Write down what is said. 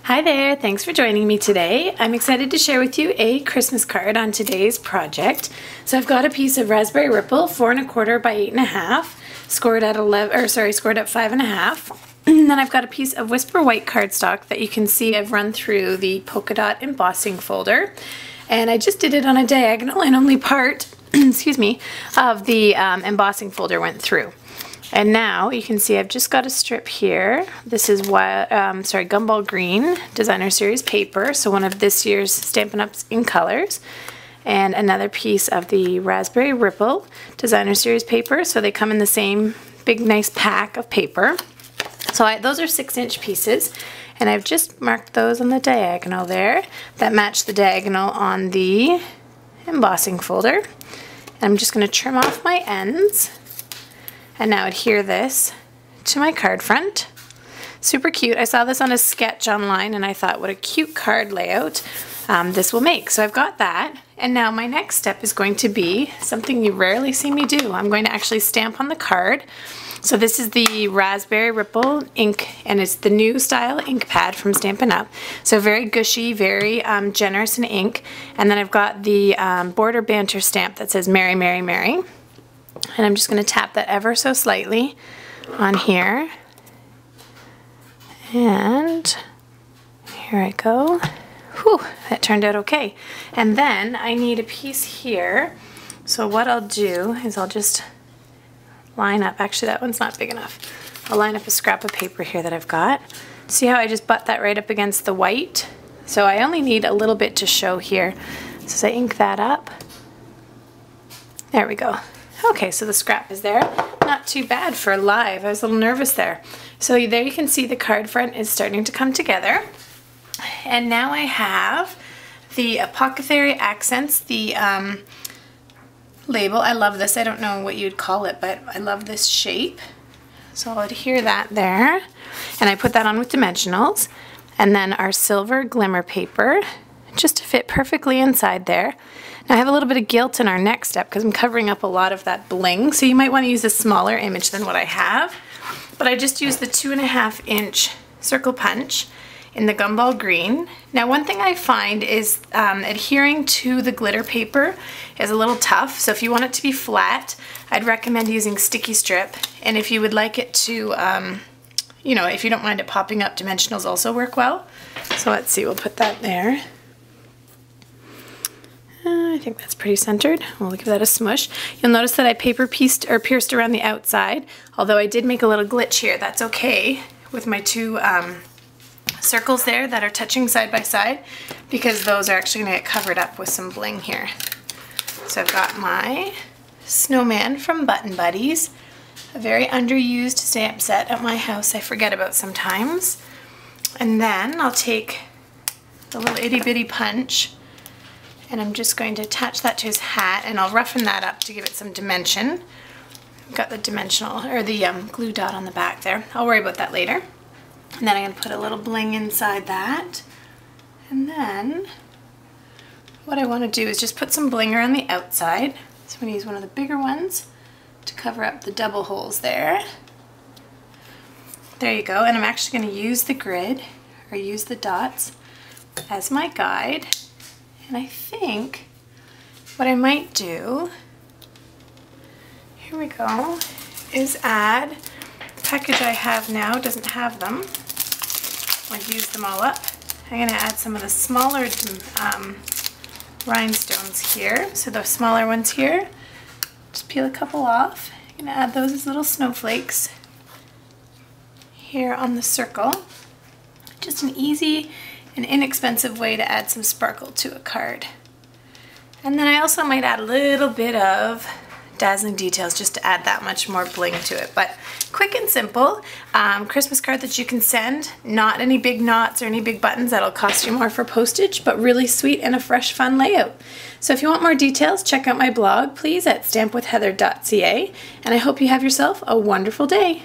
Hi there, thanks for joining me today. I'm excited to share with you a Christmas card on today's project. So I've got a piece of Raspberry Ripple, 4 1/4 by 8 1/2, scored at 5 1/2. And then I've got a piece of Whisper White cardstock that you can see I've run through the polka dot embossing folder. And I just did it on a diagonal and only part, excuse me, of the embossing folder went through. And now you can see I've just got a strip here. This is Gumball Green Designer Series paper, so one of this year's Stampin' Up's in colors. And another piece of the Raspberry Ripple Designer Series paper, so they come in the same big nice pack of paper. So those are 6-inch pieces, and I've just marked those on the diagonal there that match the diagonal on the embossing folder. And I'm just going to trim off my ends. And now adhere this to my card front. Super cute. I saw this on a sketch online and I thought what a cute card layout this will make. So I've got that. And now my next step is going to be something you rarely see me do. I'm going to actually stamp on the card. So this is the Raspberry Ripple ink, and it's the new style ink pad from Stampin' Up. So very gushy, very generous in ink. And then I've got the border banter stamp that says Merry, Merry, Merry. And I'm just going to tap that ever so slightly on here. And here I go. Whew, that turned out okay. And then I need a piece here. So what I'll do is I'll just line up. Actually, that one's not big enough. I'll line up a scrap of paper here that I've got. See how I just butt that right up against the white? So I only need a little bit to show here. So as I ink that up, there we go. Okay, so the scrap is there. Not too bad for live. I was a little nervous there. So there you can see the card front is starting to come together. And now I have the Apothecary Accents, the label. I love this. I don't know what you'd call it, but I love this shape. So I'll adhere that there. And I put that on with dimensionals. And then our silver glimmer paper, just to fit perfectly inside there. Now I have a little bit of gilt in our next step because I'm covering up a lot of that bling, so you might want to use a smaller image than what I have. But I just used the 2 1/2-inch circle punch in the Gumball Green. Now one thing I find is adhering to the glitter paper is a little tough, so if you want it to be flat, I'd recommend using sticky strip. And if you would like it to, you know, if you don't mind it popping up, dimensionals also work well. So let's see, we'll put that there. I think that's pretty centered. We'll give that a smush. You'll notice that I paper pierced around the outside, although I did make a little glitch here. That's okay with my two circles there that are touching side by side, because those are actually going to get covered up with some bling here. So I've got my snowman from Button Buddies, a very underused stamp set at my house I forget about sometimes. And then I'll take the little itty bitty punch, and I'm just going to attach that to his hat, and I'll roughen that up to give it some dimension. I've got the dimensional, or the glue dot on the back there. I'll worry about that later. And then I'm going to put a little bling inside that. And then what I want to do is just put some bling around the outside. So I'm going to use one of the bigger ones to cover up the double holes there. There you go. And I'm actually going to use the grid, or use the dots, as my guide. And I think what I might do, here we go, is add, the package I have now doesn't have them. I've used them all up. I'm going to add some of the smaller rhinestones here. So the smaller ones here, just peel a couple off. I'm going to add those as little snowflakes here on the circle. Just an easy an inexpensive way to add some sparkle to a card. And then I also might add a little bit of dazzling details just to add that much more bling to it. But quick and simple, Christmas card that you can send, not any big knots or any big buttons that'll cost you more for postage, but really sweet and a fresh, fun layout. So if you want more details, check out my blog, please, at stampwithheather.ca, and I hope you have yourself a wonderful day.